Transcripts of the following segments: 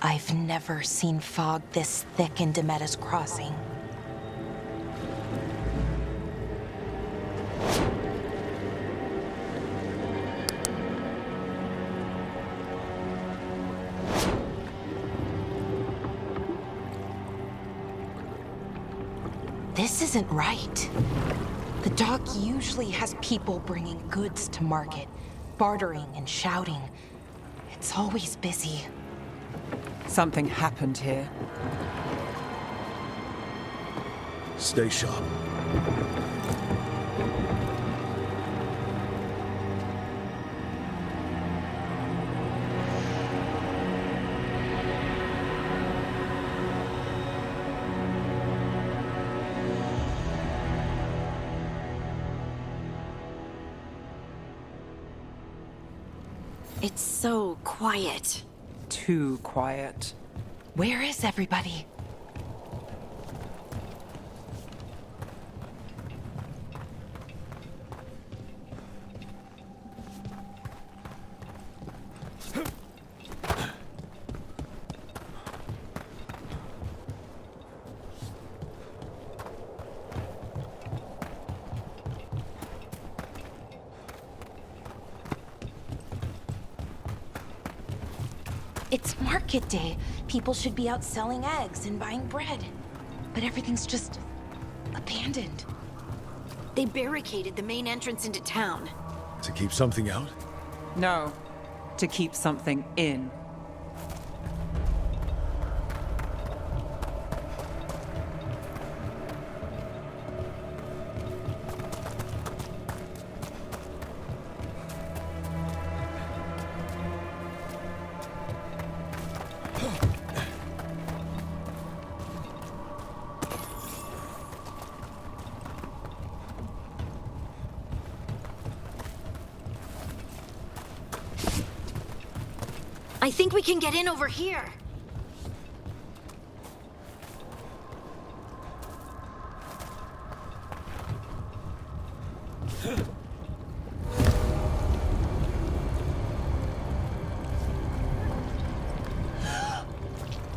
I've never seen fog this thick in Demetta's Crossing. This isn't right. The dock usually has people bringing goods to market, bartering and shouting. It's always busy. Something happened here. Stay sharp. It's so quiet. Too quiet. Where is everybody? It's market day. People should be out selling eggs and buying bread. But everything's just abandoned. They barricaded the main entrance into town. To keep something out? No, to keep something in. I think we can get in over here.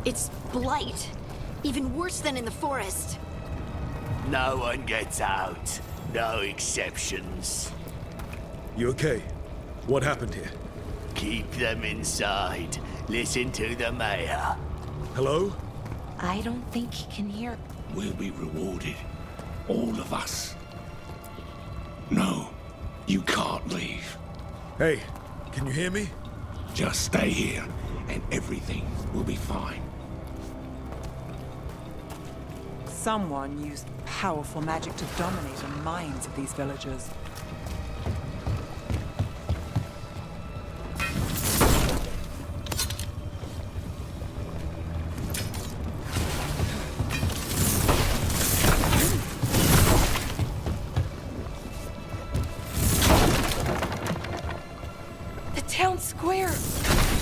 It's blight. Even worse than in the forest. No one gets out. No exceptions. You okay? What happened here? Keep them inside. Listen to the mayor. Hello? I don't think he can hear. We'll be rewarded. All of us. No, you can't leave. Hey, can you hear me? Just stay here, and everything will be fine. Someone used powerful magic to dominate the minds of these villagers. Town square!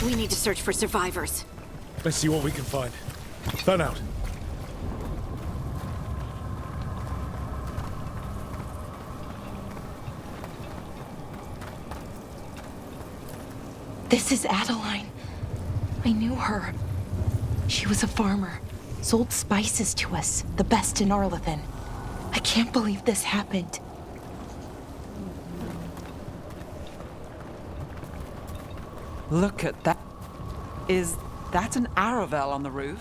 We need to search for survivors. Let's see what we can find. Fan out. This is Adeline. I knew her. She was a farmer, sold spices to us, the best in Arlethan. I can't believe this happened. Look at that. Is that an Aravel on the roof?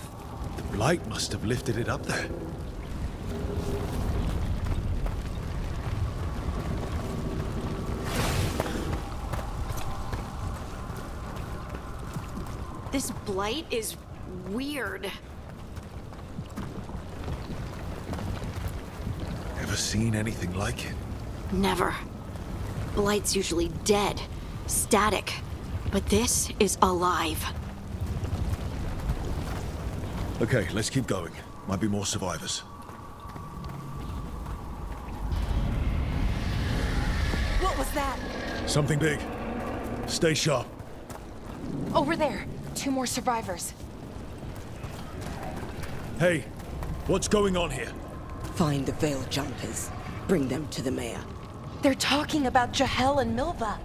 The blight must have lifted it up there. This blight is weird. Ever seen anything like it? Never. Blight's usually dead, static. But this is alive. Okay, let's keep going. Might be more survivors. What was that? Something big. Stay sharp. Over there. 2 more survivors. Hey, what's going on here? Find the Veil Jumpers. Bring them to the mayor. They're talking about Jahel and Milva.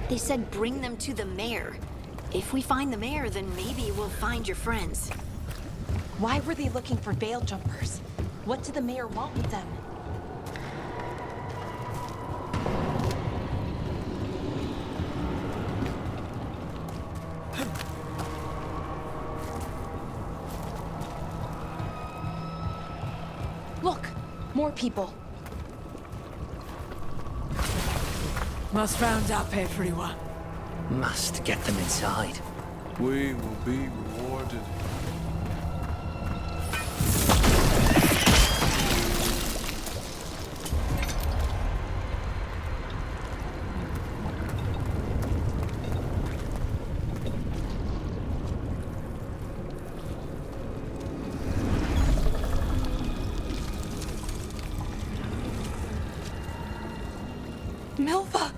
They said bring them to the mayor. If we find the mayor, then maybe we'll find your friends. Why were they looking for veil jumpers? What did the mayor want with them? Look, more people. Must round up everyone. Must get them inside. We will be rewarded. Milva!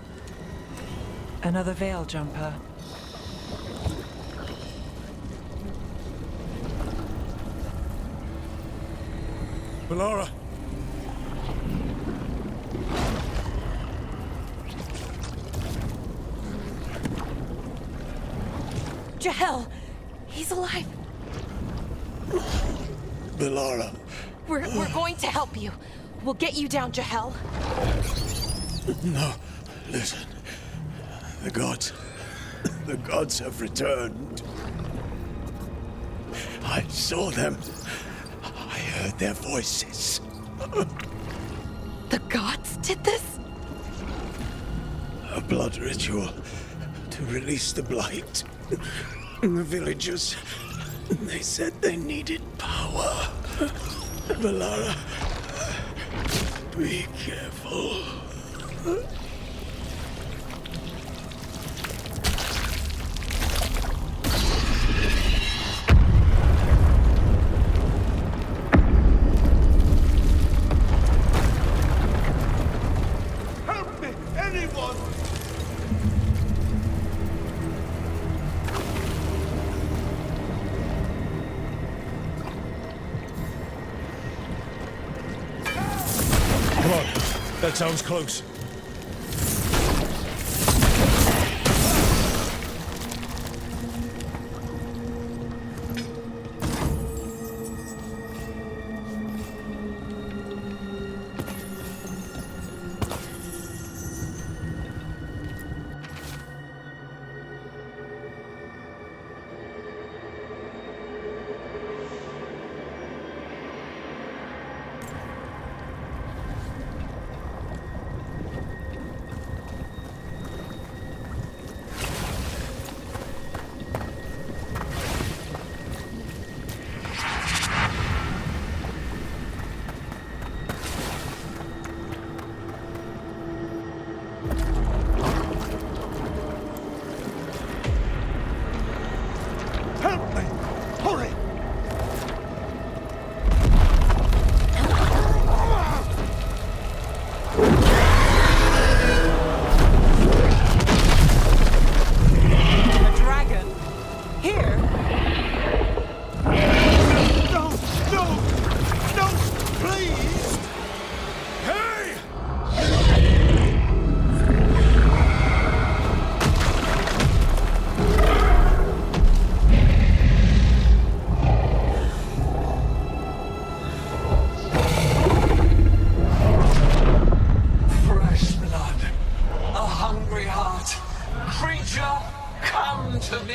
Another veil jumper. Valara! Jahel! He's alive! Valara! We're going to help you. We'll get you down, Jahel. No, listen. The gods have returned. I saw them. I heard their voices. The gods did this? A blood ritual to release the blight. The villagers, they said they needed power. Valara, be careful. Help me, anyone! Come on, that sounds close. Help me! Hurry! A dragon? Here? No! No! No! Please! Hey! Fresh blood, a hungry heart. Creature, come to me.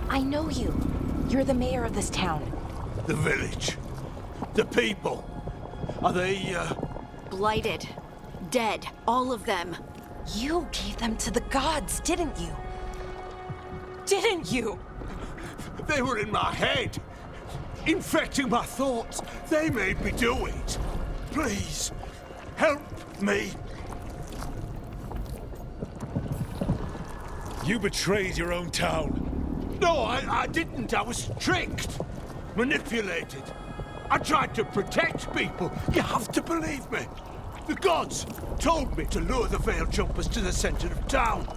I know you. You're the mayor of this town. The village. The people. Are they, Blighted. Dead. All of them. You gave them to the gods, didn't you? Didn't you? They were in my head. Infecting my thoughts. They made me do it. Please, help me. You betrayed your own town. No, I didn't. I was tricked. manipulated. I tried to protect people. You have to believe me. The gods told me to lure the Veil Jumpers to the center of town.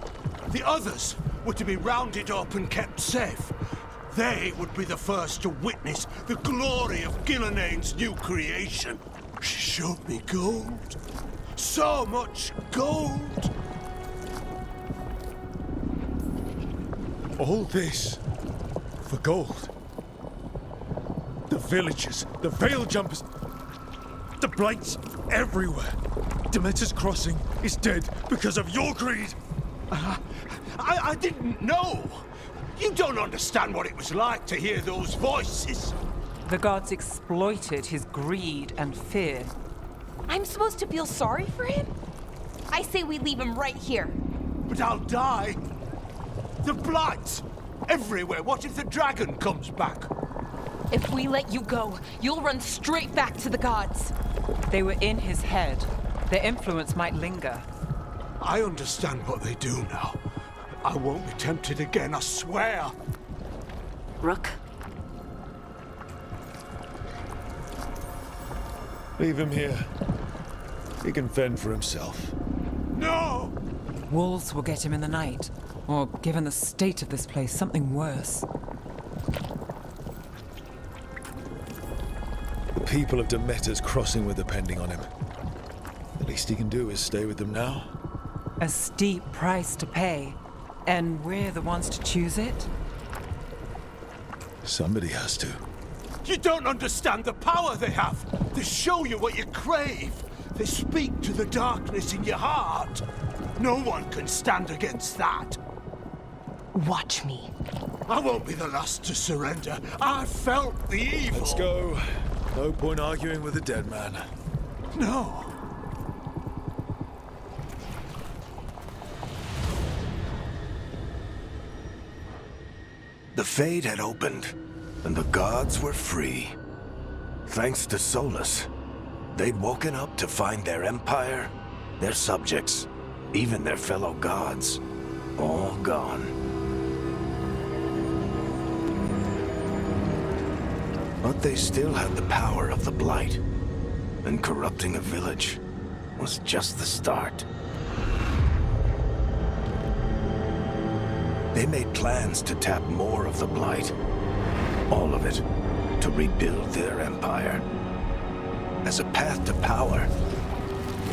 The others were to be rounded up and kept safe. They would be the first to witness the glory of Gilneain's new creation. She showed me gold. So much gold. All this for gold. The villagers, the Veil Jumpers, the Blights everywhere. Demeter's Crossing is dead because of your greed. I didn't know. You don't understand what it was like to hear those voices. The gods exploited his greed and fear. I'm supposed to feel sorry for him? I say we leave him right here. But I'll die. The Blights everywhere. What if the dragon comes back? If we let you go, you'll run straight back to the gods. They were in his head. Their influence might linger. I understand what they do now. I won't be tempted again, I swear. Rook? Leave him here. He can fend for himself. No! Wolves will get him in the night. Or, given the state of this place, something worse. The people of Demeter's Crossing were depending on him. The least he can do is stay with them now. A steep price to pay. And we're the ones to choose it? Somebody has to. You don't understand the power they have. They show you what you crave. They speak to the darkness in your heart. No one can stand against that. Watch me. I won't be the last to surrender. I felt the evil. Let's go. No point arguing with a dead man. No. The Fade had opened, and the gods were free. Thanks to Solus, they'd woken up to find their empire, their subjects, even their fellow gods, all gone. But they still had the power of the Blight, and corrupting a village was just the start. They made plans to tap more of the Blight. All of it, to rebuild their empire. As a path to power,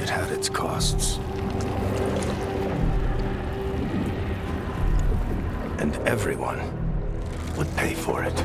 it had its costs. And everyone would pay for it.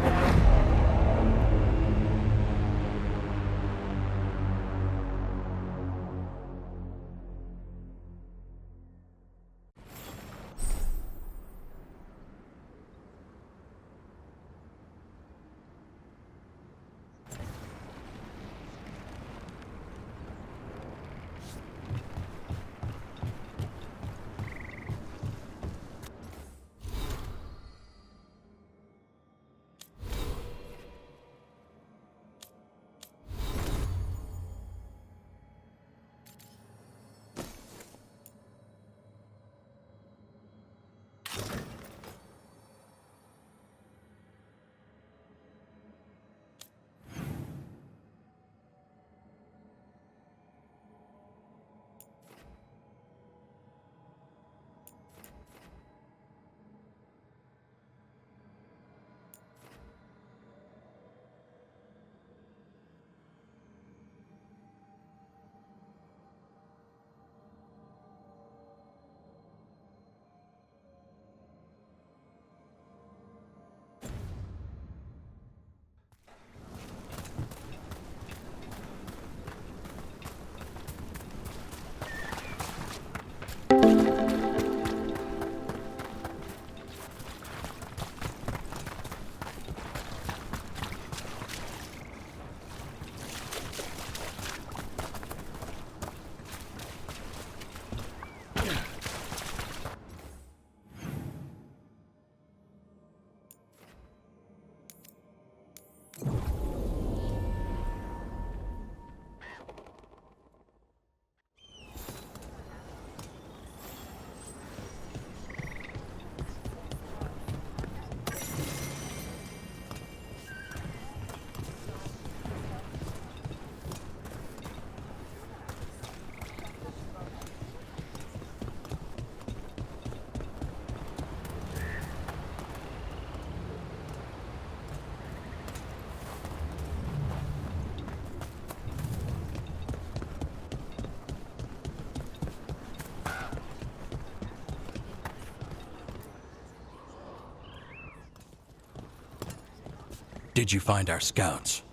Did you find our scouts?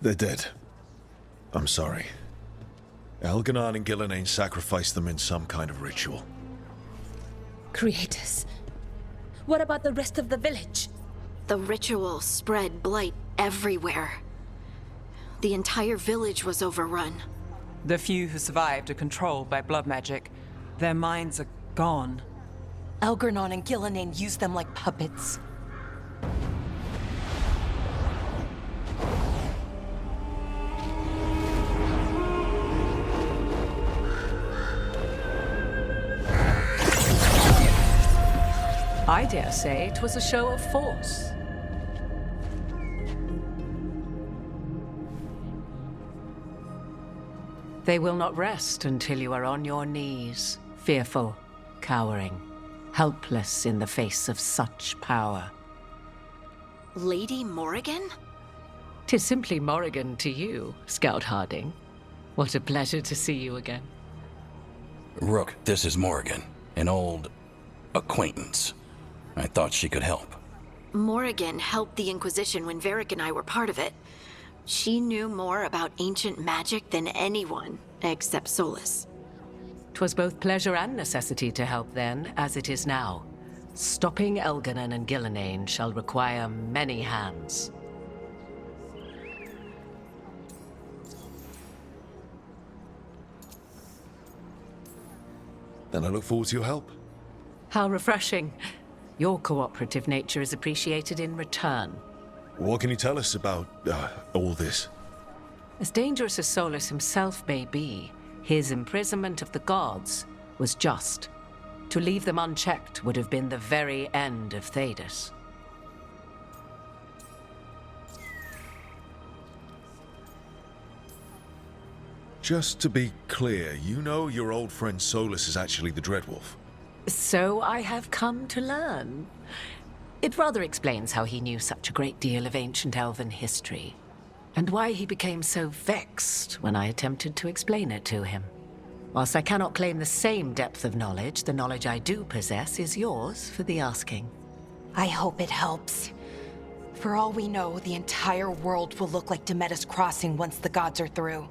They're dead. I'm sorry. Elganon and Gillenane sacrificed them in some kind of ritual. Creators. What about the rest of the village? The ritual spread blight everywhere. The entire village was overrun. The few who survived are controlled by blood magic. Their minds are gone. Elganon and Gillenane used them like puppets. I dare say it was a show of force. They will not rest until you are on your knees, fearful, cowering, helpless in the face of such power. Lady Morrigan? 'Tis simply Morrigan to you, Scout Harding. What a pleasure to see you again. Rook, this is Morrigan, an old acquaintance. I thought she could help. Morrigan helped the Inquisition when Varric and I were part of it. She knew more about ancient magic than anyone, except Solus. 'Twas both pleasure and necessity to help then, as it is now. Stopping Elganon and Gillenane shall require many hands. Then I look forward to your help. How refreshing. Your cooperative nature is appreciated in return. What can you tell us about all this? As dangerous as Solus himself may be, his imprisonment of the gods was just. To leave them unchecked would have been the very end of Thedas. Just to be clear, you know your old friend Solus is actually the Dreadwolf. So I have come to learn. It rather explains how he knew such a great deal of ancient elven history, and why he became so vexed when I attempted to explain it to him. Whilst I cannot claim the same depth of knowledge, the knowledge I do possess is yours for the asking. I hope it helps. For all we know, the entire world will look like Demeter's Crossing once the gods are through.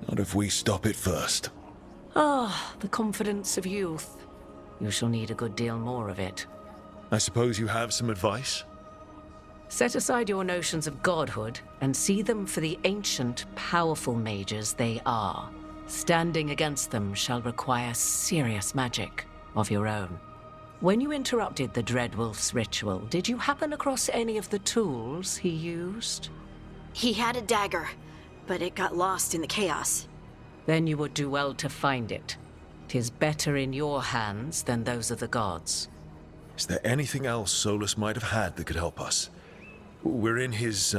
Not if we stop it first. Ah, the confidence of youth. You shall need a good deal more of it. I suppose you have some advice? Set aside your notions of godhood and see them for the ancient, powerful mages they are. Standing against them shall require serious magic of your own. When you interrupted the Dreadwolf's ritual, did you happen across any of the tools he used? He had a dagger, but it got lost in the chaos. Then you would do well to find it. 'Tis better in your hands than those of the gods. Is there anything else Solus might have had that could help us? We're in his,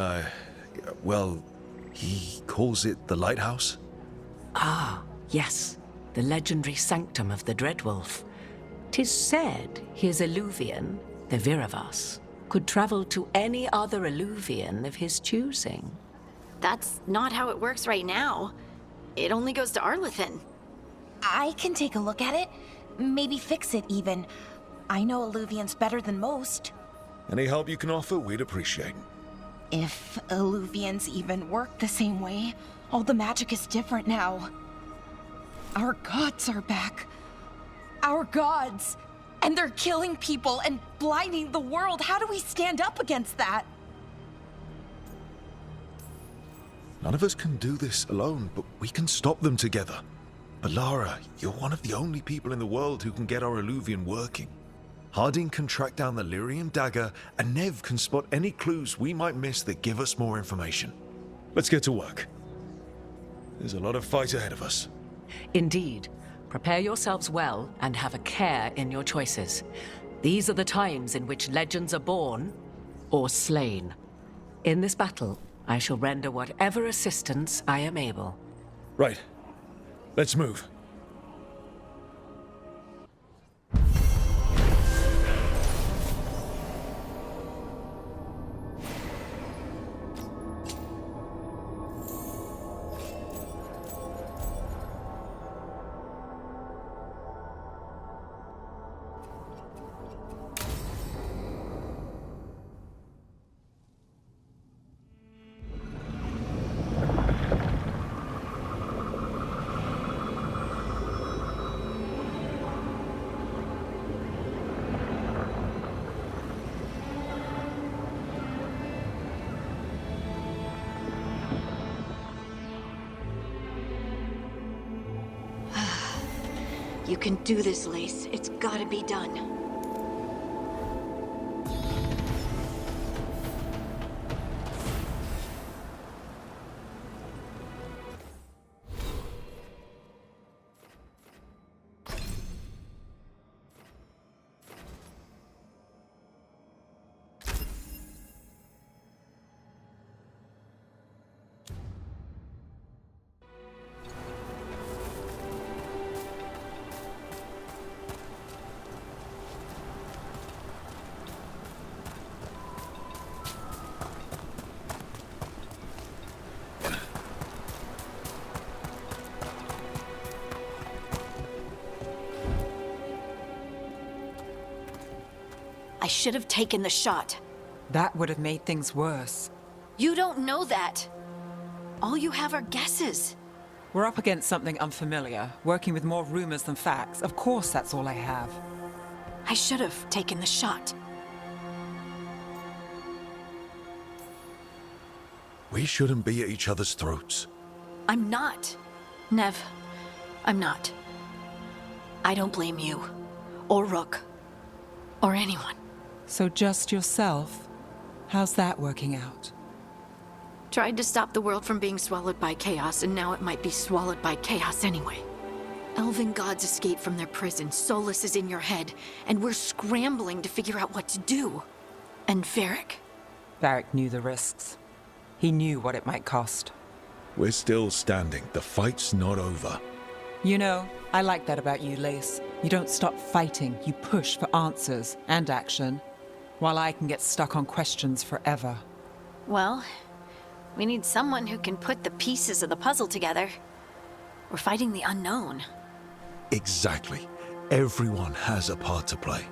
well, he calls it the lighthouse? Ah, yes. The legendary sanctum of the Dreadwolf. 'Tis said his Illuvian, the Viravas, could travel to any other Illuvian of his choosing. That's not how it works right now. It only goes to Arlethan. I can take a look at it. Maybe fix it, even. I know Illuvians better than most. Any help you can offer, we'd appreciate. If Illuvians even work the same way, all the magic is different now. Our gods are back. Our gods! And they're killing people and blinding the world. How do we stand up against that? None of us can do this alone, but we can stop them together. Alara, you're one of the only people in the world who can get our Illuvian working. Harding can track down the Lyrium dagger, and Nev can spot any clues we might miss that give us more information. Let's get to work. There's a lot of fight ahead of us. Indeed. Prepare yourselves well and have a care in your choices. These are the times in which legends are born or slain. In this battle, I shall render whatever assistance I am able. Right. Let's move. You can do this, Lace. It's gotta be done. I should have taken the shot. That would have made things worse. You don't know that. All you have are guesses. We're up against something unfamiliar, working with more rumors than facts. Of course, that's all I have. I should have taken the shot. We shouldn't be at each other's throats. I'm not. Nev, I'm not. I don't blame you, or Rook, or anyone. So just yourself? How's that working out? Tried to stop the world from being swallowed by chaos, and now it might be swallowed by chaos anyway. Elven gods escaped from their prison, Solus is in your head, and we're scrambling to figure out what to do. And Varric? Varric knew the risks. He knew what it might cost. We're still standing. The fight's not over. You know, I like that about you, Lace. You don't stop fighting, you push for answers and action, while I can get stuck on questions forever. Well, we need someone who can put the pieces of the puzzle together. We're fighting the unknown. Exactly. Everyone has a part to play.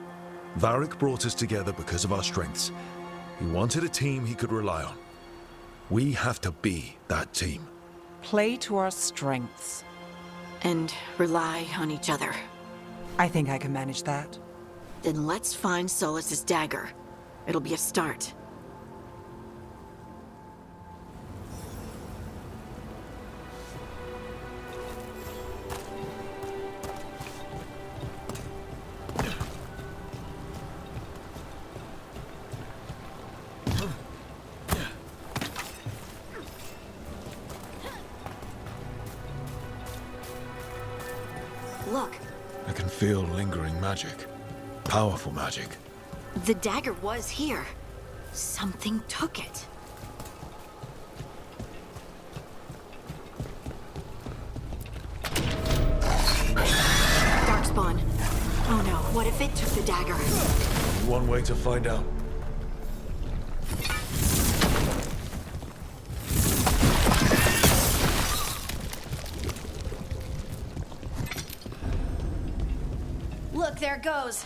Varric brought us together because of our strengths. He wanted a team he could rely on. We have to be that team. Play to our strengths. And rely on each other. I think I can manage that. Then let's find Solus's dagger. It'll be a start. Look. I can feel lingering magic. Powerful magic. The dagger was here. Something took it. Darkspawn. Oh no, what if it took the dagger? One way to find out. Look, there it goes.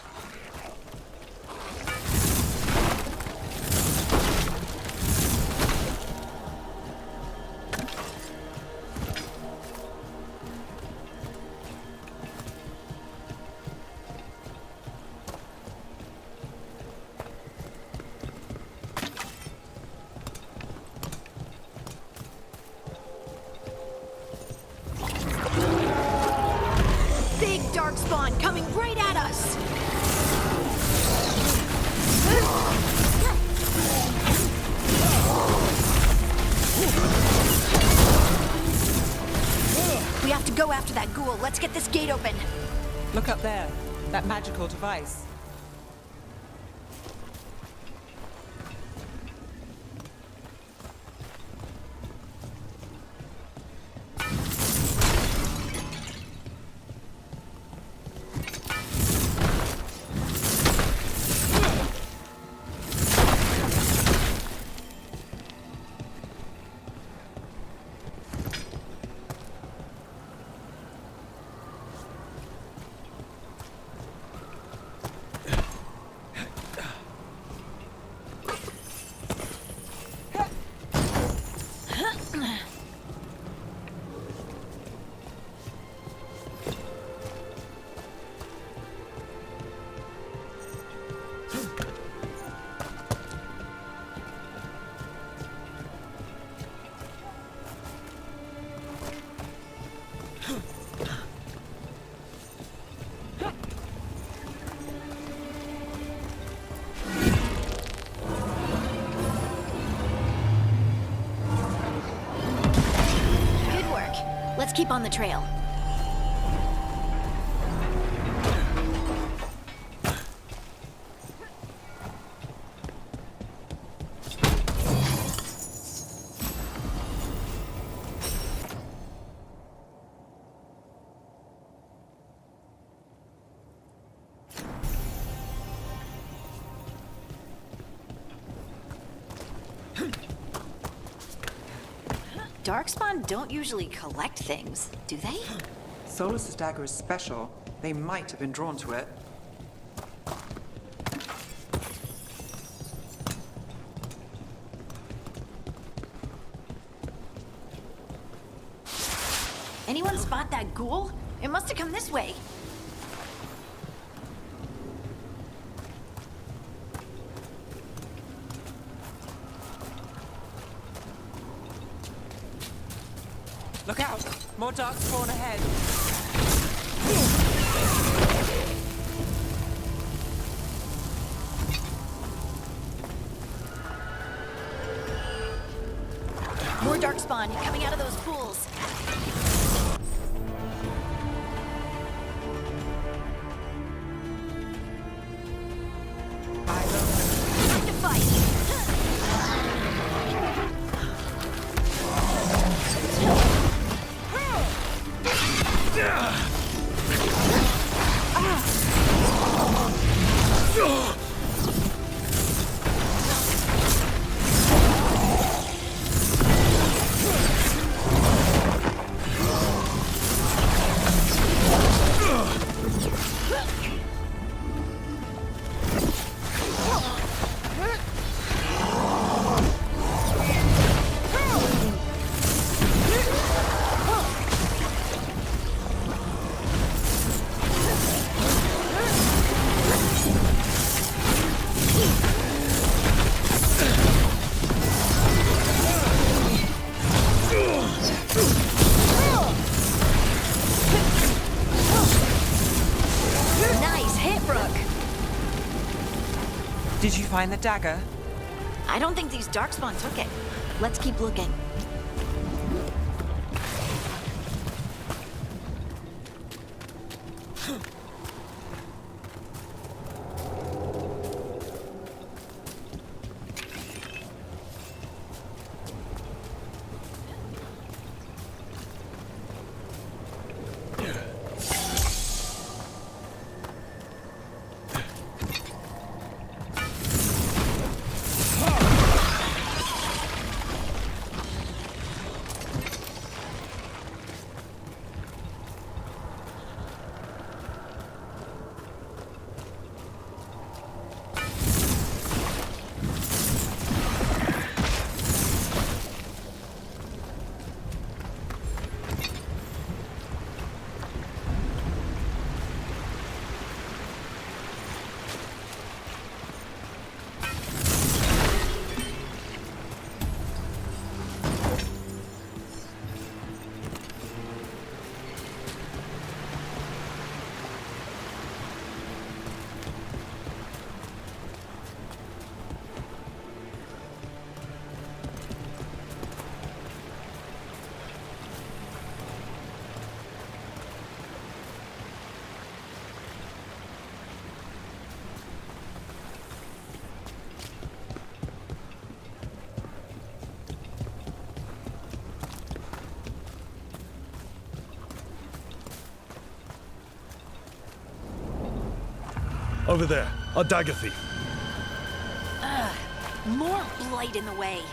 Big darkspawn coming right at us! We have to go after that ghoul. Let's get this gate open. Look up there. That magical device. keep on the trail. Darkspawn don't usually collect things, do they? Solus's dagger is special. They might have been drawn to it. Anyone spot that ghoul? It must have come this way. Look out! More dark spawn ahead! More darkspawn coming out of those pools. Time to fight! Did you find the dagger? I don't think these darkspawn took it. Let's keep looking. Over there, a dagger thief. Ugh, more blight in the way.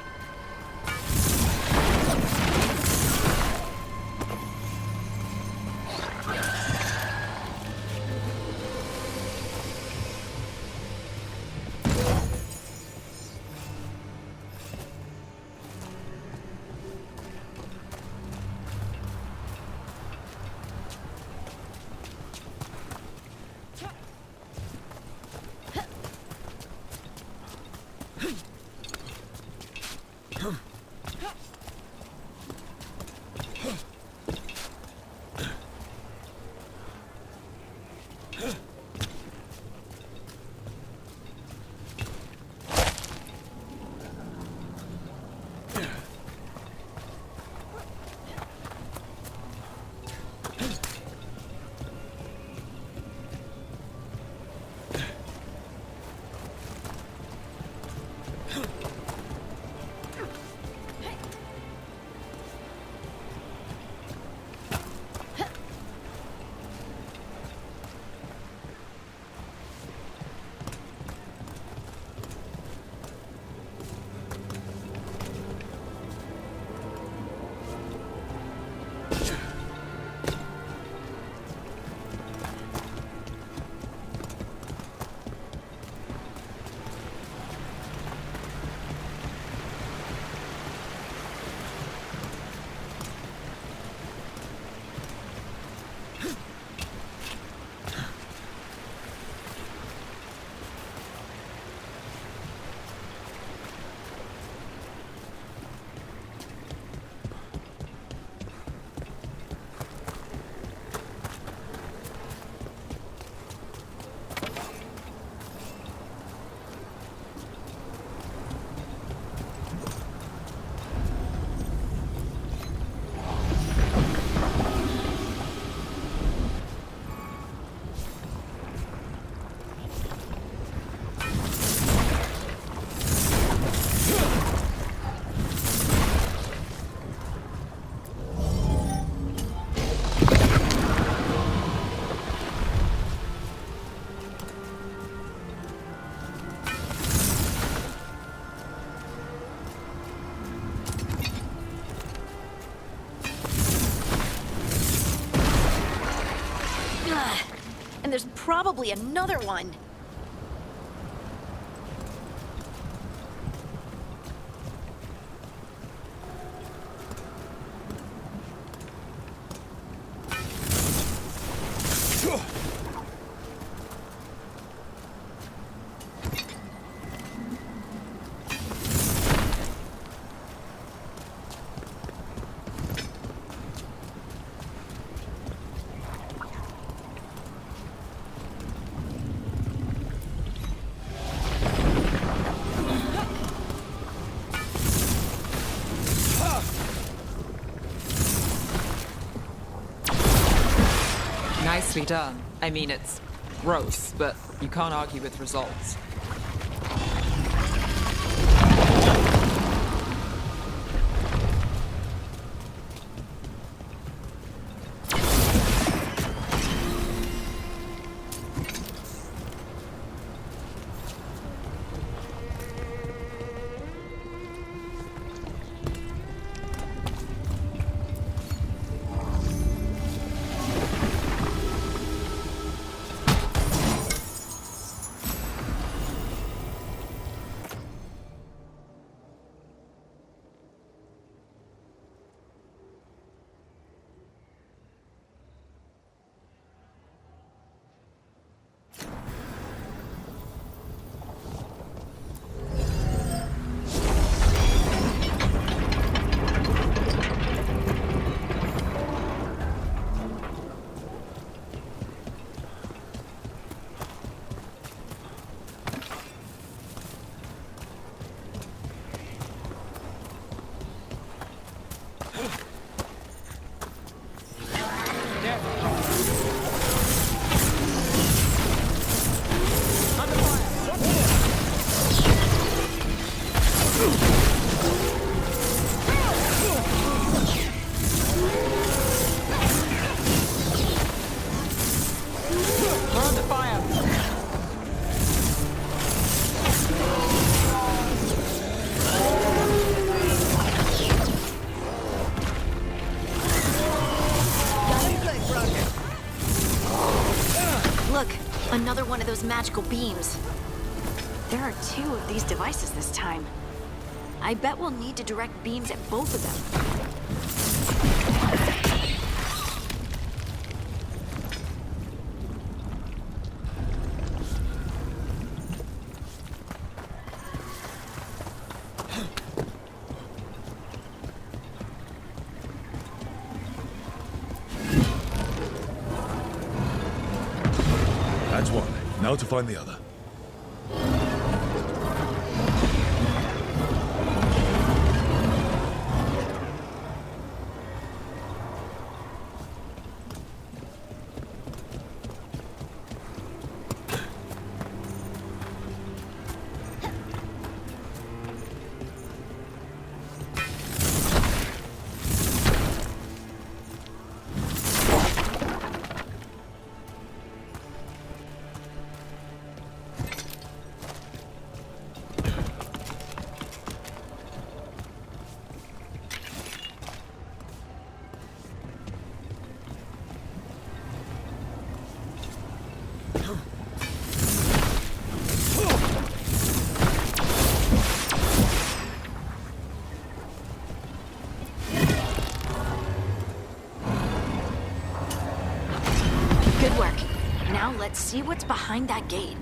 probably another one. Nicely done. I mean, it's gross, but you can't argue with results. Look, another one of those magical beams. There are 2 of these devices this time. I bet we'll need to direct beams at both of them. That's one. Now to find the other. Good work. Now let's see what's behind that gate.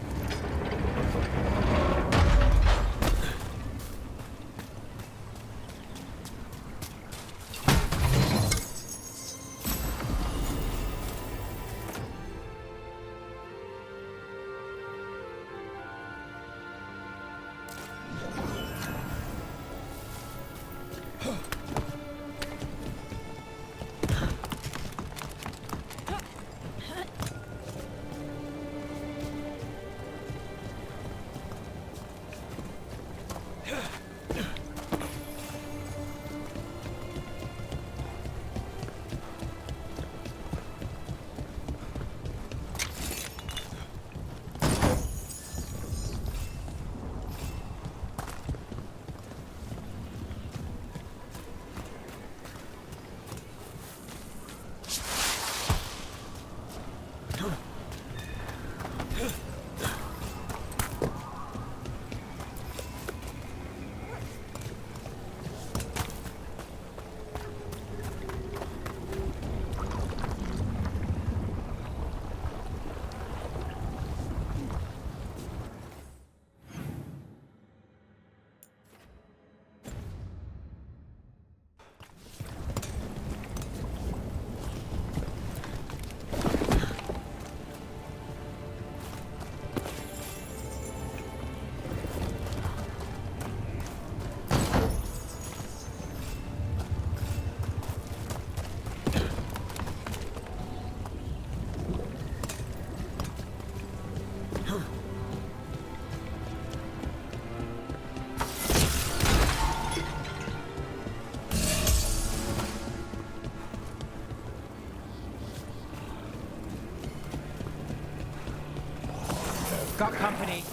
Company.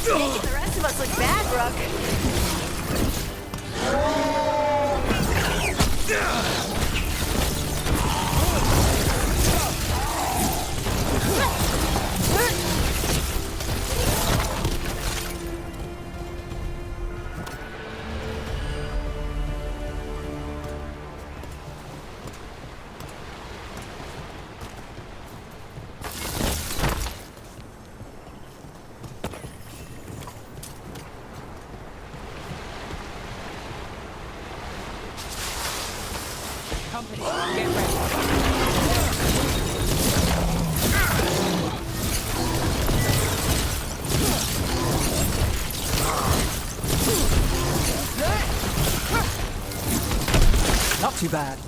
Making the rest of us look bad, Rook. Company, get ready. Not too bad.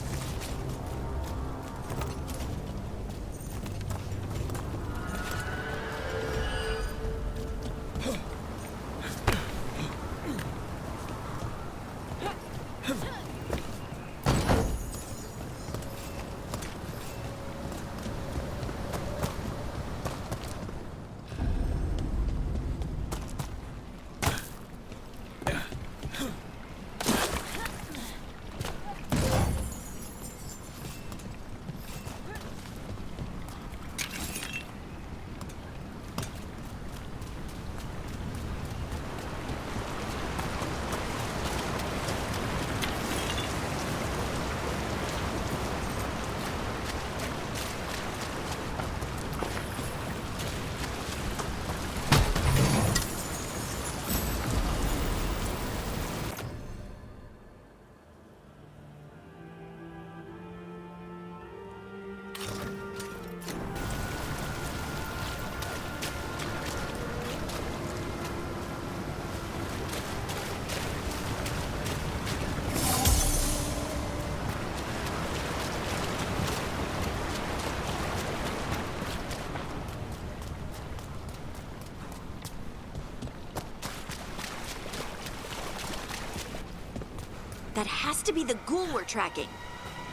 That has to be the ghoul we're tracking.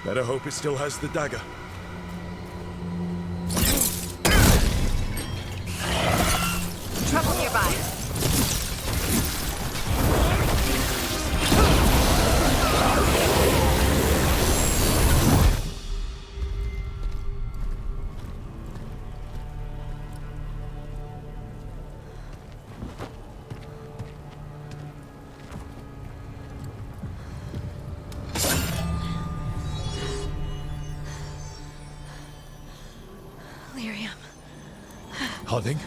Better hope it still has the dagger. Trouble nearby. Harding?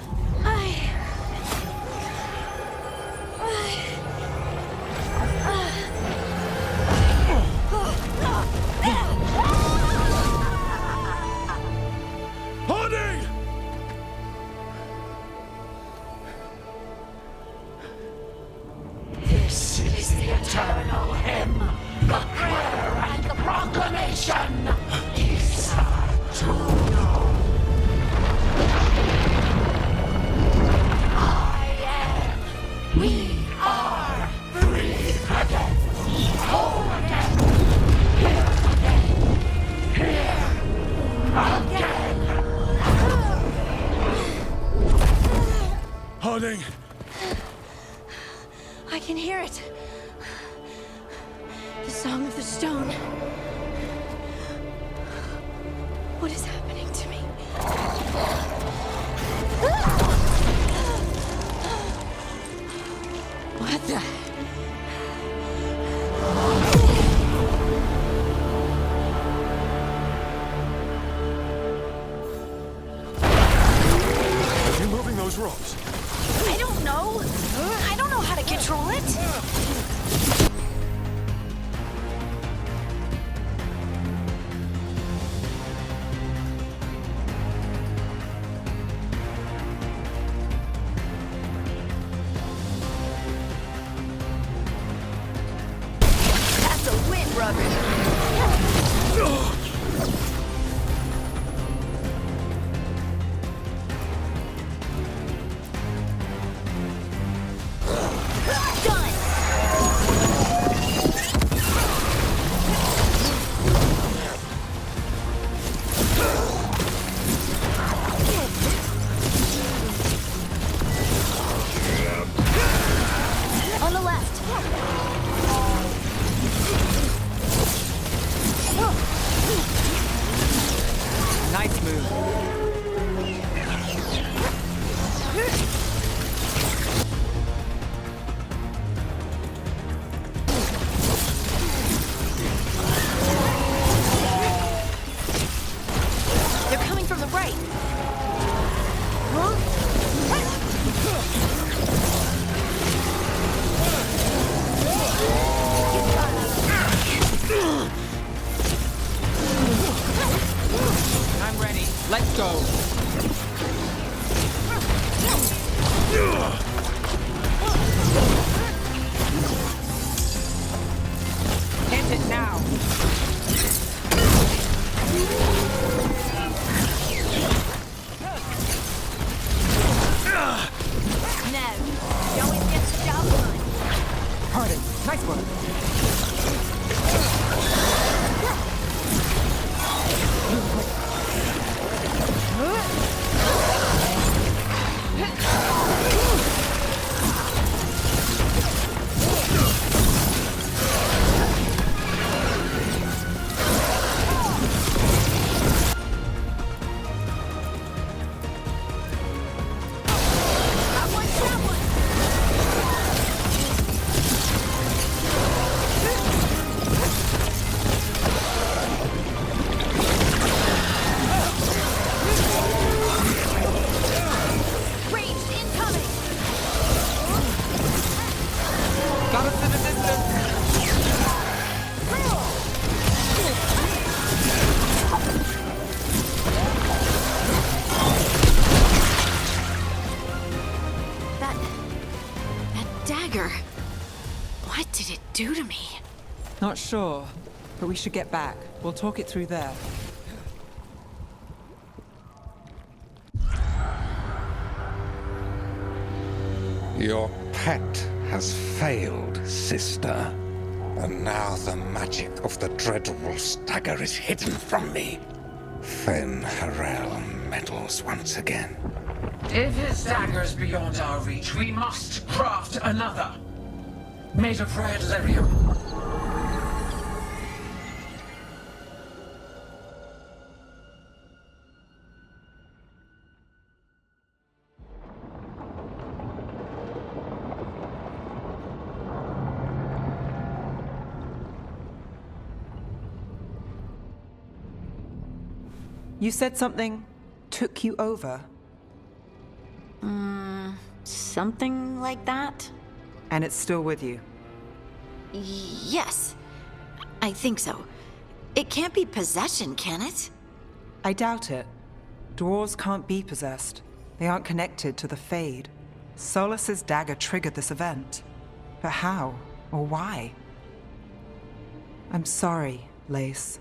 Harding! This is the eternal hymn, the prayer and the proclamation. Isa to know. We are free again, whole again, here again. Harding! I can hear it. The Song of the Stone. What is happening to me? What the? Are you moving those rocks? I don't know. I don't know how to control it. go. End it now. No, you always get the job done. Pardon. Nice work. What did it do to me? Not sure, but we should get back. We'll talk it through there. Your pet has failed, sister. And now the magic of the Dreadwolf's dagger is hidden from me. Fen Harel meddles once again. If his dagger's beyond our reach, we must craft another. Made of red lyrium. You said something took you over. Something like that? And it's still with you? Yes. I think so. It can't be possession, can it? I doubt it. Dwarves can't be possessed. They aren't connected to the Fade. Solus's dagger triggered this event. But how? Or why? I'm sorry, Lace.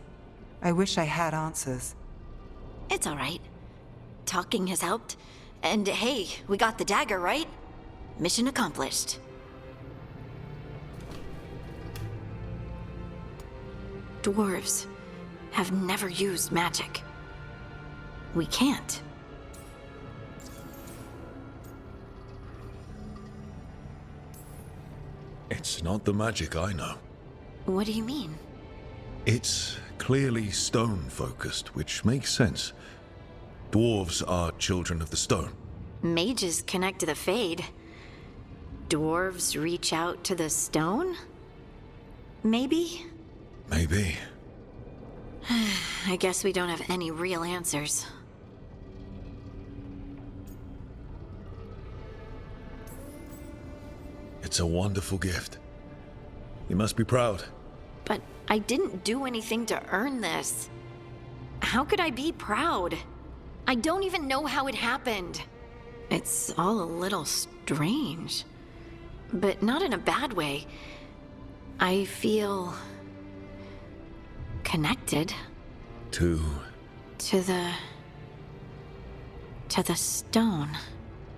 I wish I had answers. It's all right. Talking has helped. And hey, we got the dagger, right? Mission accomplished. Dwarves have never used magic. We can't. It's not the magic I know. What do you mean? It's clearly stone-focused, which makes sense. Dwarves are children of the stone. Mages connect to the Fade. Dwarves reach out to the stone? Maybe? Maybe. I guess we don't have any real answers. It's a wonderful gift. You must be proud. But I didn't do anything to earn this. How could I be proud? I don't even know how it happened. It's all a little strange. But not in a bad way. I feel connected. To the stone.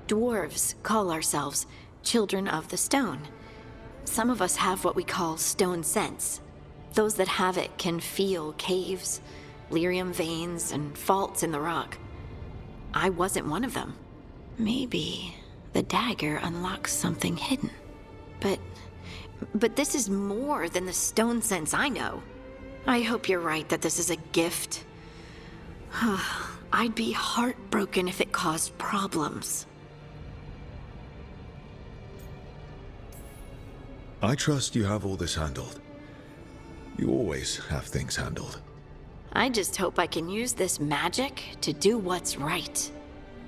Dwarves call ourselves children of the stone. Some of us have what we call stone sense. Those that have it can feel caves, lyrium veins, and faults in the rock. I wasn't one of them. Maybe the dagger unlocks something hidden. But this is more than the stone sense I know. I hope you're right that this is a gift. I'd be heartbroken if it caused problems. I trust you have all this handled. You always have things handled. I just hope I can use this magic to do what's right.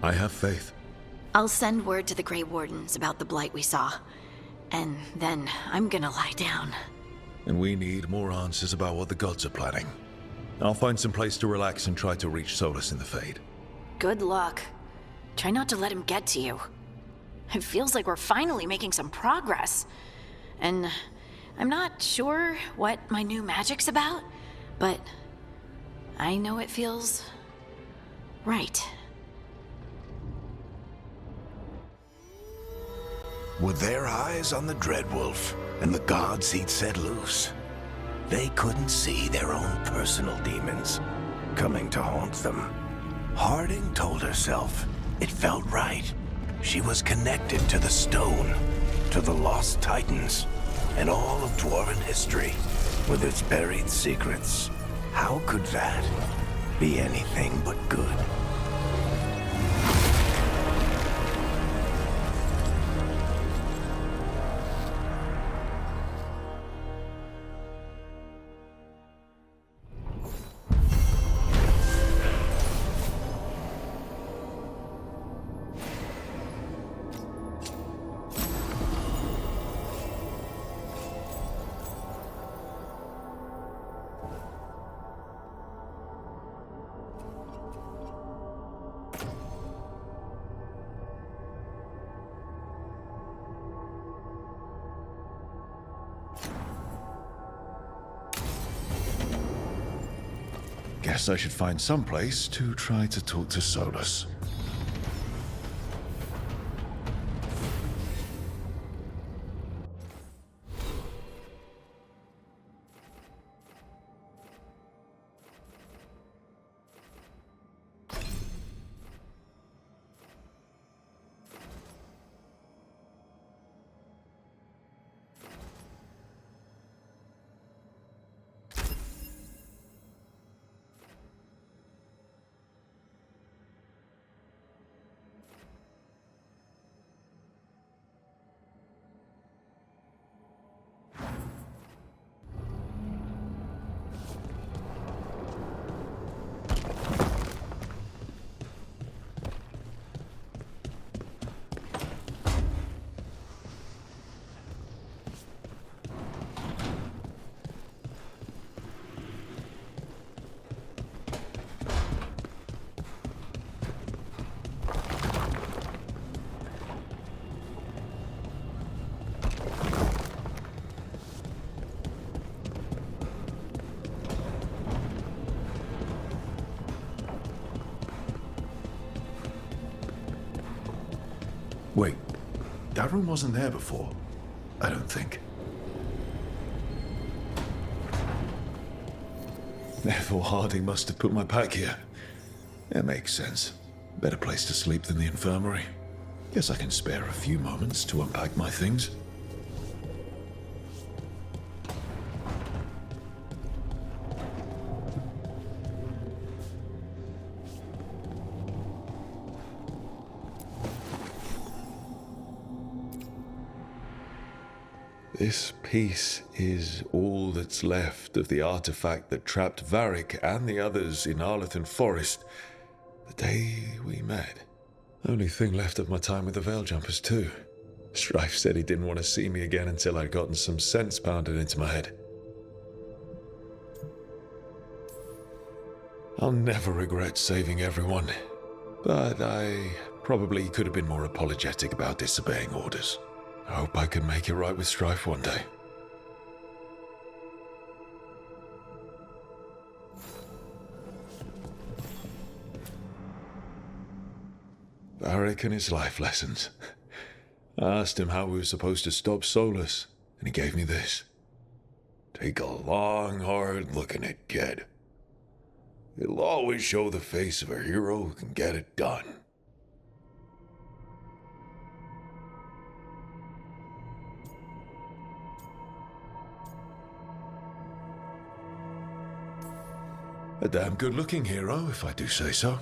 I have faith. I'll send word to the Grey Wardens about the blight we saw. And then I'm gonna lie down. And we need more answers about what the gods are planning. I'll find some place to relax and try to reach Solus in the Fade. Good luck. Try not to let him get to you. It feels like we're finally making some progress. And I'm not sure what my new magic's about, but I know it feels right. With their eyes on the Dreadwolf and the gods he'd set loose, they couldn't see their own personal demons coming to haunt them. Harding told herself it felt right. She was connected to the stone, to the lost titans, and all of Dwarven history, with its buried secrets. How could that be anything but good? Guess I should find some place to try to talk to Solus. Wait, that room wasn't there before. I don't think. Therefore, Harding must have put my pack here. It makes sense. Better place to sleep than the infirmary. Guess I can spare a few moments to unpack my things. This piece is all that's left of the artifact that trapped Varric and the others in Arlethan Forest the day we met. Only thing left of my time with the Veiljumpers too. Strife said he didn't want to see me again until I'd gotten some sense pounded into my head. I'll never regret saving everyone, but I probably could have been more apologetic about disobeying orders. I hope I can make it right with Strife one day. Varric and his life lessons. I asked him how we were supposed to stop Solus, and he gave me this. Take a long, hard look at it, kid. It'll always show the face of a hero who can get it done. A damn good-looking hero, if I do say so.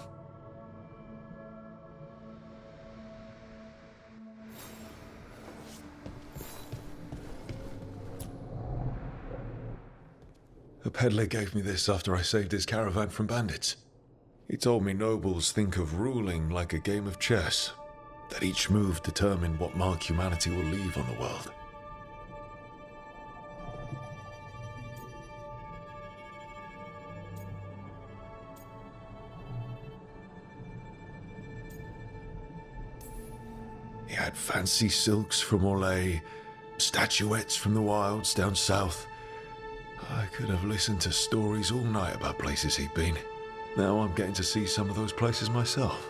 A peddler gave me this after I saved his caravan from bandits. He told me nobles think of ruling like a game of chess, that each move determined what mark humanity will leave on the world. had fancy silks from Orlais, statuettes from the wilds down south. I could have listened to stories all night about places he'd been. Now I'm getting to see some of those places myself.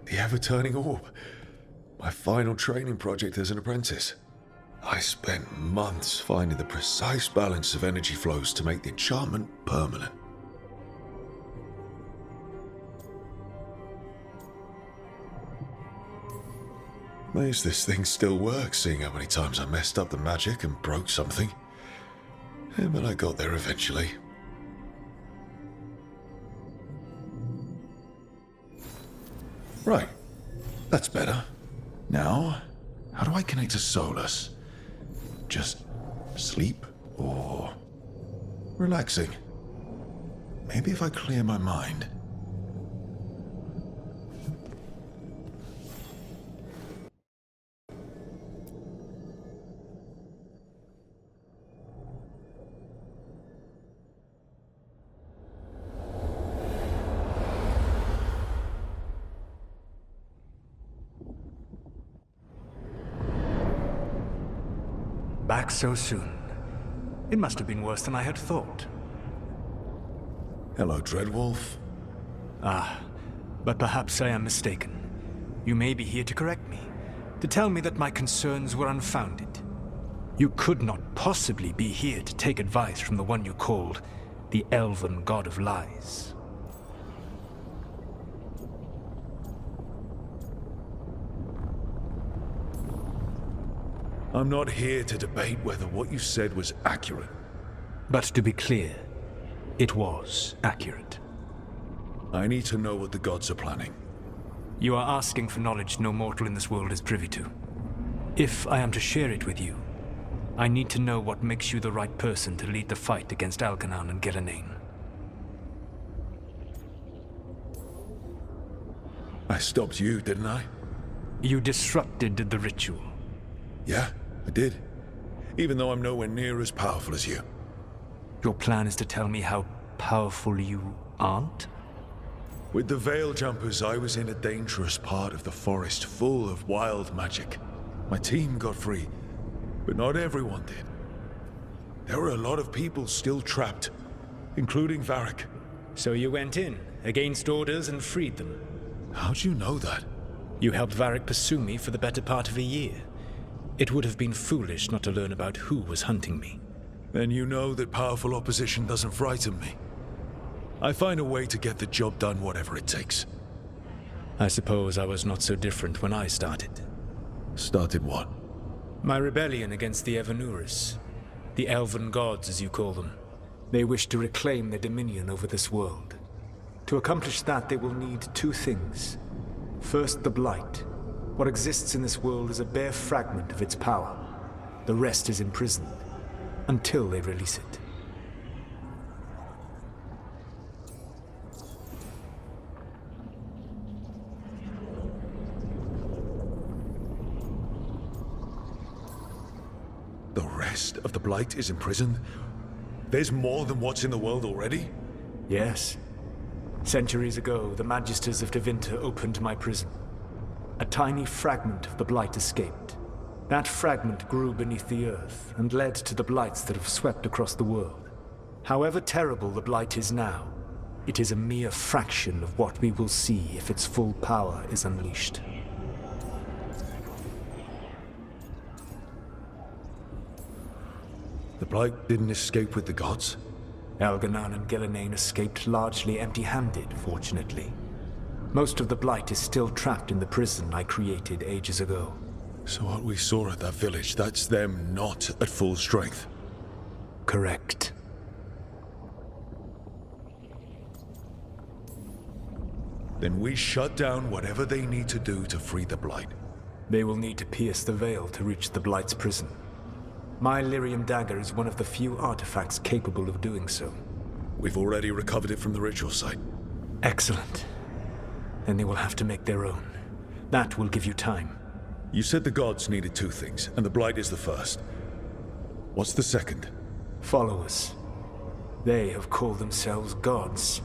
The ever-turning orb. My final training project as an apprentice. I spent months finding the precise balance of energy flows to make the enchantment permanent. Amazed this thing still works, seeing how many times I messed up the magic and broke something. Yeah, but I got there eventually. Right. That's better. Now, how do I connect to Solus? Just sleep or relaxing? Maybe if I clear my mind. Back so soon. It must have been worse than I had thought. Hello, Dreadwolf. Ah, but perhaps I am mistaken. You may be here to correct me, to tell me that my concerns were unfounded. You could not possibly be here to take advice from the one you called the Elven God of Lies. I'm not here to debate whether what you said was accurate. But to be clear, it was accurate. I need to know what the gods are planning. You are asking for knowledge no mortal in this world is privy to. If I am to share it with you, I need to know what makes you the right person to lead the fight against Algernon and Gillenane. I stopped you, didn't I? You disrupted the ritual. Yeah, I did. Even though I'm nowhere near as powerful as you. Your plan is to tell me how powerful you aren't? With the Veil Jumpers, I was in a dangerous part of the forest full of wild magic. My team got free, but not everyone did. There were a lot of people still trapped, including Varric. So you went in, against orders, and freed them? How'd you know that? You helped Varric pursue me for the better part of a year. It would have been foolish not to learn about who was hunting me. Then you know that powerful opposition doesn't frighten me. I find a way to get the job done whatever it takes. I suppose I was not so different when I started. Started what? My rebellion against the Evanuris. The Elven Gods, as you call them. They wish to reclaim their dominion over this world. To accomplish that, they will need two things. First, the Blight. What exists in this world is a bare fragment of its power. The rest is imprisoned, until they release it. The rest of the Blight is imprisoned? There's more than what's in the world already? Yes. Centuries ago, the Magisters of Tevinter opened my prison. A tiny fragment of the Blight escaped. That fragment grew beneath the earth and led to the Blights that have swept across the world. However terrible the Blight is now, it is a mere fraction of what we will see if its full power is unleashed. The Blight didn't escape with the gods? Algernon and Gillenane escaped largely empty-handed, fortunately. Most of the Blight is still trapped in the prison I created ages ago. So what we saw at that village, that's them not at full strength? Correct. Then we shut down whatever they need to do to free the Blight. They will need to pierce the veil to reach the Blight's prison. My Lyrium dagger is one of the few artifacts capable of doing so. We've already recovered it from the ritual site. Excellent. Then they will have to make their own. That will give you time. You said the gods needed two things, and the Blight is the first. What's the second? Followers. They have called themselves gods.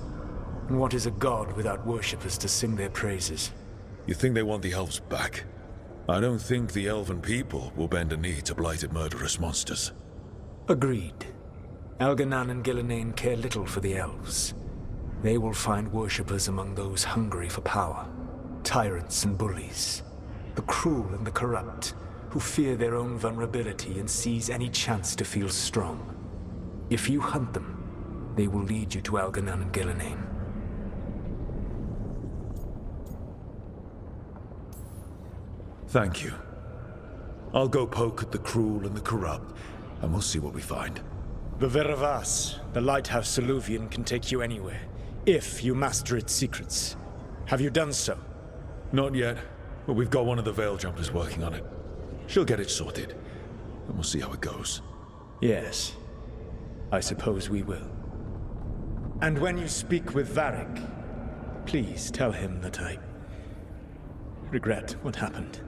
And what is a god without worshippers to sing their praises? You think they want the elves back? I don't think the elven people will bend a knee to blighted murderous monsters. Agreed. Elganan and Gillenane care little for the elves. They will find worshippers among those hungry for power. Tyrants and bullies. The cruel and the corrupt, who fear their own vulnerability and seize any chance to feel strong. If you hunt them, they will lead you to Elganan and Gillenane. Thank you. I'll go poke at the cruel and the corrupt, and we'll see what we find. The Veravas, the lighthouse Soluvian, can take you anywhere, if you master its secrets. Have you done so? Not yet, but we've got one of the Veil Jumpers working on it. She'll get it sorted, and we'll see how it goes. Yes. I suppose we will. And when you speak with Varric, please tell him that I regret what happened.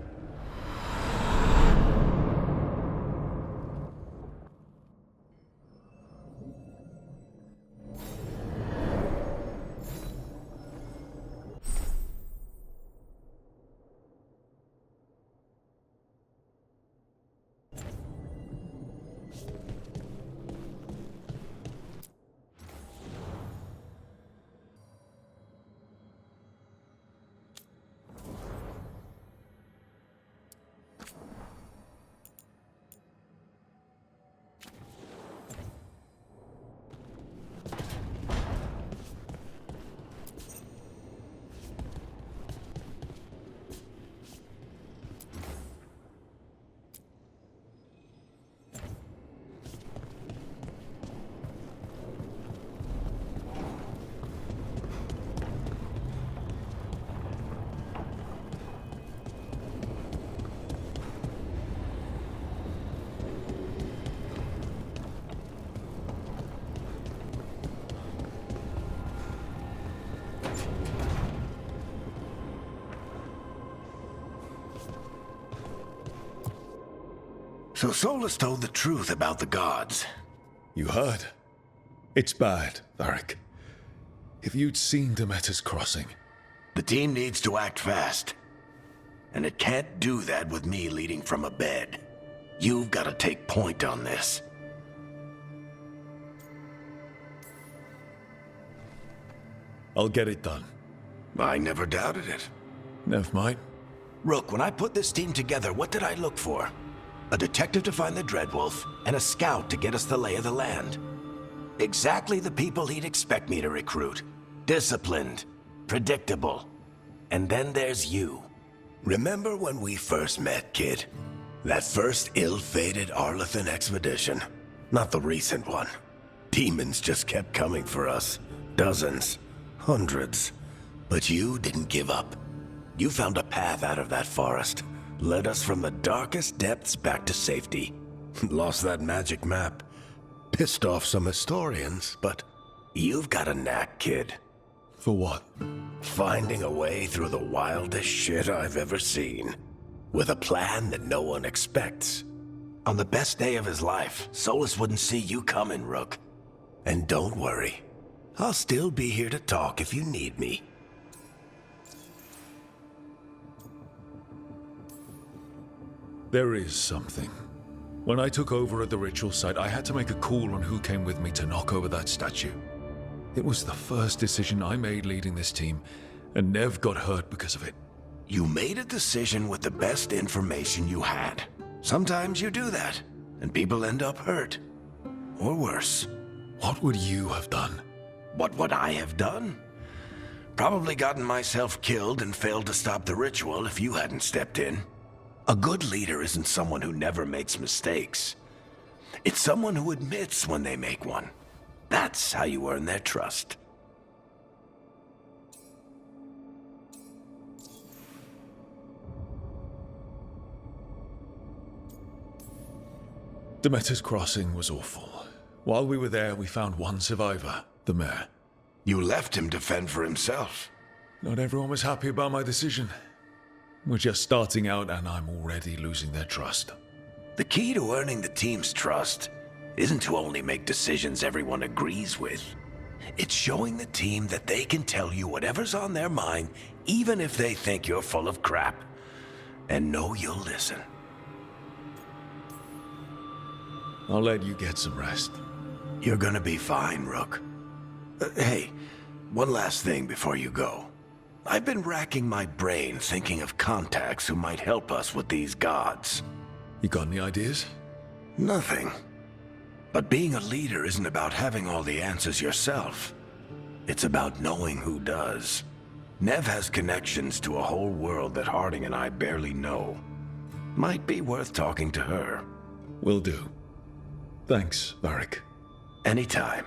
So Solus told the truth about the gods. You heard? It's bad, Varric. If you'd seen Demeter's crossing... The team needs to act fast. And it can't do that with me leading from a bed. You've got to take point on this. I'll get it done. I never doubted it. Never mind. Rook, when I put this team together, what did I look for? A detective to find the Dreadwolf, and a scout to get us the lay of the land. Exactly the people he'd expect me to recruit. Disciplined, predictable. And then there's you. Remember when we first met, kid? That first ill-fated Arlathan expedition. Not the recent one. Demons just kept coming for us. Dozens. Hundreds. But you didn't give up. You found a path out of that forest. Led us from the darkest depths back to safety. Lost that magic map. Pissed off some historians, but you've got a knack, kid. For what? Finding a way through the wildest shit I've ever seen. With a plan that no one expects. On the best day of his life, Solus wouldn't see you coming, Rook. And don't worry. I'll still be here to talk if you need me. There is something. When I took over at the ritual site, I had to make a call on who came with me to knock over that statue. It was the first decision I made leading this team, and Nev got hurt because of it. You made a decision with the best information you had. Sometimes you do that, and people end up hurt. Or worse. What would you have done? What would I have done? Probably gotten myself killed and failed to stop the ritual if you hadn't stepped in. A good leader isn't someone who never makes mistakes. It's someone who admits when they make one. That's how you earn their trust. Demeter's crossing was awful. While we were there, we found one survivor, the mayor. You left him to fend for himself. Not everyone was happy about my decision. We're just starting out and I'm already losing their trust. The key to earning the team's trust isn't to only make decisions everyone agrees with. It's showing the team that they can tell you whatever's on their mind, even if they think you're full of crap, and know you'll listen. I'll let you get some rest. You're gonna be fine, Rook. Hey, one last thing before you go. I've been racking my brain thinking of contacts who might help us with these gods. You got any ideas? Nothing. But being a leader isn't about having all the answers yourself. It's about knowing who does. Nev has connections to a whole world that Harding and I barely know. Might be worth talking to her. Will do. Thanks, Varric. Anytime.